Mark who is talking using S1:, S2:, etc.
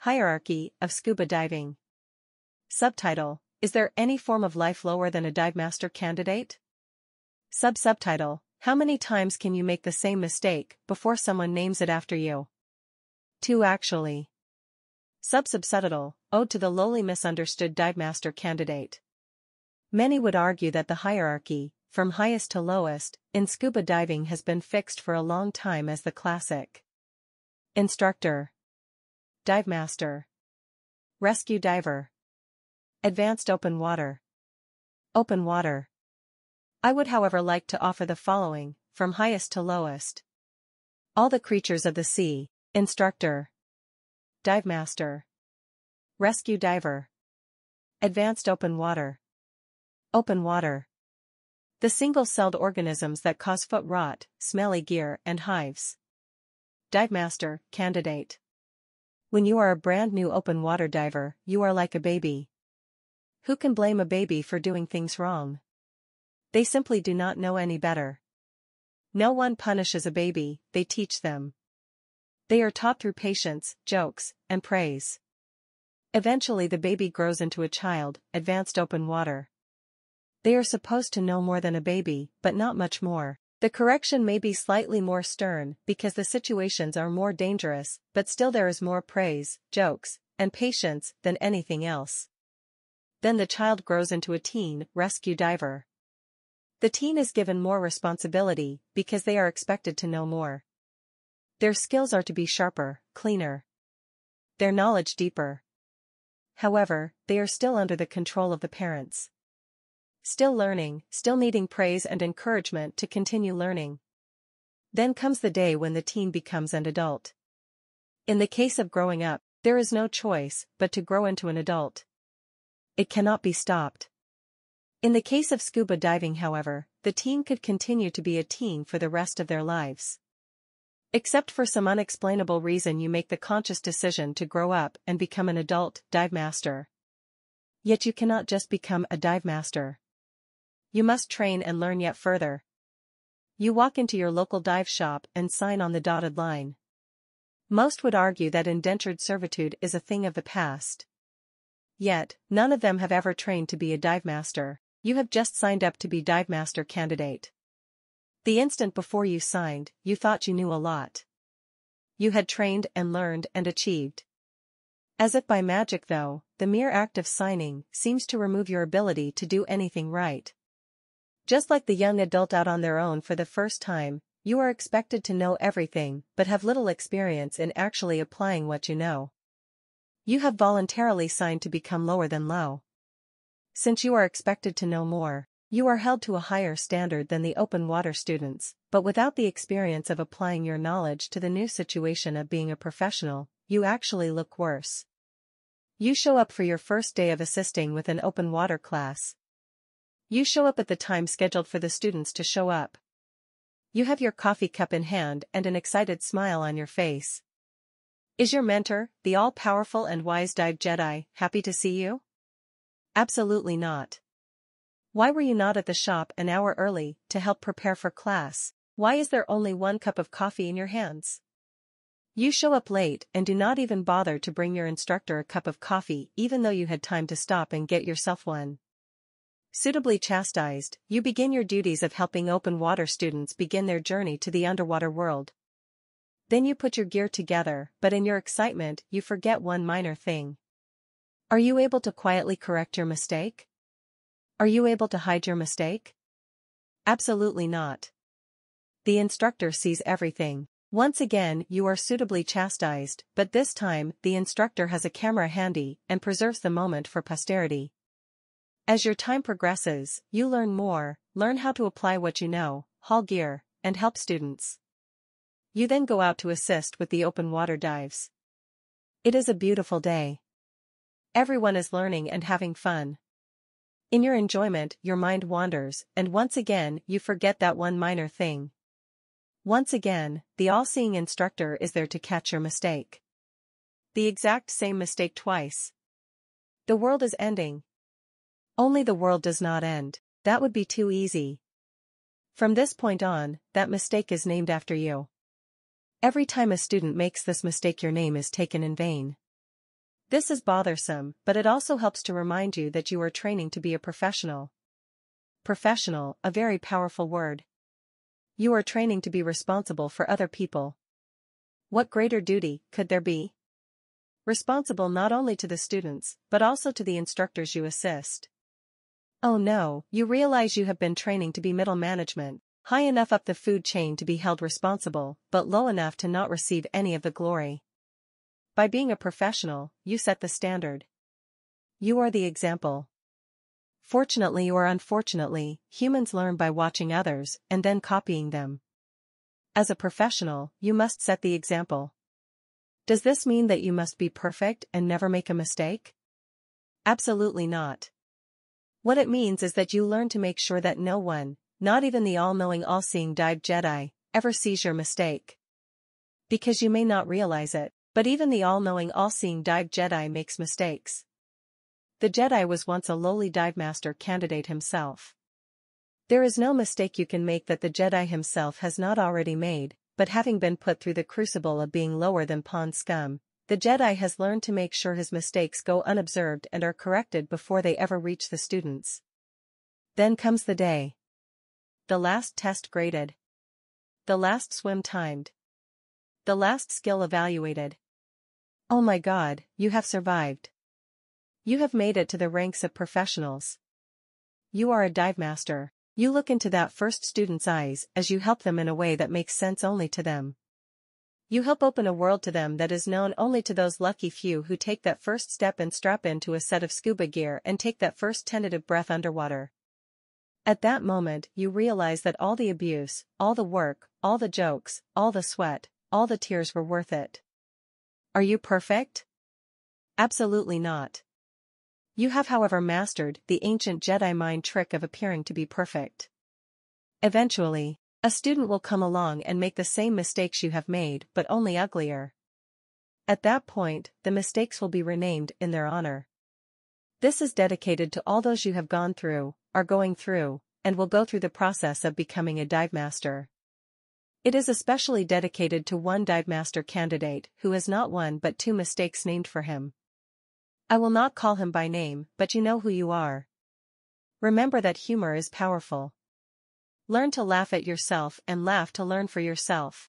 S1: Hierarchy of scuba diving. Subtitle: Is there any form of life lower than a dive master candidate? Subtitle: How many times can you make the same mistake before someone names it after you? 2 actually. Subtitle: Ode to the lowly misunderstood dive master candidate. Many would argue that the hierarchy, from highest to lowest, in scuba diving has been fixed for a long time as the classic instructor, dive master, rescue diver, advanced open water. Open water. I would however like to offer the following, from highest to lowest. All the creatures of the sea, instructor, dive master, rescue diver, advanced open water. Open water. The single-celled organisms that cause foot rot, smelly gear and hives. Dive master, candidate. When you are a brand new open water diver, you are like a baby. Who can blame a baby for doing things wrong? They simply do not know any better. No one punishes a baby, they teach them. They are taught through patience, jokes, and praise. Eventually the baby grows into a child, advanced open water. They are supposed to know more than a baby, but not much more. The correction may be slightly more stern because the situations are more dangerous, but still there is more praise, jokes, and patience than anything else. Then the child grows into a teen, rescue diver. The teen is given more responsibility because they are expected to know more. Their skills are to be sharper, cleaner. Their knowledge deeper. However, they are still under the control of the parents. Still learning, still needing praise and encouragement to continue learning. Then comes the day when the teen becomes an adult. In the case of growing up, there is no choice but to grow into an adult. It cannot be stopped. In the case of scuba diving, however, the teen could continue to be a teen for the rest of their lives. Except for some unexplainable reason you make the conscious decision to grow up and become an adult dive master. Yet you cannot just become a dive master. You must train and learn yet further. You walk into your local dive shop and sign on the dotted line. Most would argue that indentured servitude is a thing of the past. Yet, none of them have ever trained to be a dive master. You have just signed up to be dive master candidate. The instant before you signed, you thought you knew a lot. You had trained and learned and achieved. As if by magic though, the mere act of signing seems to remove your ability to do anything right. Just like the young adult out on their own for the first time, you are expected to know everything but have little experience in actually applying what you know. You have voluntarily signed to become lower than low. Since you are expected to know more, you are held to a higher standard than the open water students, but without the experience of applying your knowledge to the new situation of being a professional, you actually look worse. You show up for your first day of assisting with an open water class. You show up at the time scheduled for the students to show up. You have your coffee cup in hand and an excited smile on your face. Is your mentor, the all-powerful and wise Dive Jedi, happy to see you? Absolutely not. Why were you not at the shop an hour early to help prepare for class? Why is there only 1 cup of coffee in your hands? You show up late and do not even bother to bring your instructor a cup of coffee even though you had time to stop and get yourself one. Suitably chastised, you begin your duties of helping open water students begin their journey to the underwater world. Then you put your gear together, but in your excitement you forget one minor thing. Are you able to quietly correct your mistake? Are you able to hide your mistake? Absolutely not. The instructor sees everything. Once again you are suitably chastised, but this time the instructor has a camera handy and preserves the moment for posterity. As your time progresses, you learn more, learn how to apply what you know, haul gear, and help students. You then go out to assist with the open water dives. It is a beautiful day. Everyone is learning and having fun. In your enjoyment, your mind wanders, and once again you forget that one minor thing. Once again, the all-seeing instructor is there to catch your mistake. The exact same mistake twice. The world is ending. Only the world does not end. That would be too easy. From this point on, that mistake is named after you. Every time a student makes this mistake, your name is taken in vain. This is bothersome, but it also helps to remind you that you are training to be a professional. Professional, a very powerful word. You are training to be responsible for other people. What greater duty could there be? Responsible not only to the students, but also to the instructors you assist. Oh no, you realize you have been training to be middle management, high enough up the food chain to be held responsible, but low enough to not receive any of the glory. By being a professional, you set the standard. You are the example. Fortunately or unfortunately, humans learn by watching others and then copying them. As a professional, you must set the example. Does this mean that you must be perfect and never make a mistake? Absolutely not. What it means is that you learn to make sure that no one, not even the all-knowing all-seeing Dive Jedi, ever sees your mistake. Because you may not realize it, but even the all-knowing all-seeing Dive Jedi makes mistakes. The Jedi was once a lowly Dive Master candidate himself. There is no mistake you can make that the Jedi himself has not already made, but having been put through the crucible of being lower than pond scum, the Jedi has learned to make sure his mistakes go unobserved and are corrected before they ever reach the students. Then comes the day. The last test graded. The last swim timed. The last skill evaluated. Oh my God, you have survived. You have made it to the ranks of professionals. You are a dive master. You look into that first student's eyes as you help them in a way that makes sense only to them. You help open a world to them that is known only to those lucky few who take that first step and strap into a set of scuba gear and take that first tentative breath underwater. At that moment, you realize that all the abuse, all the work, all the jokes, all the sweat, all the tears were worth it. Are you perfect? Absolutely not. You have, however, mastered the ancient Jedi mind trick of appearing to be perfect. Eventually, a student will come along and make the same mistakes you have made, but only uglier. At that point, the mistakes will be renamed in their honor. This is dedicated to all those you have gone through, are going through, and will go through the process of becoming a dive master. It is especially dedicated to one dive master candidate who has not one but two mistakes named for him. I will not call him by name, but you know who you are. Remember that humor is powerful. Learn to laugh at yourself and laugh to learn for yourself.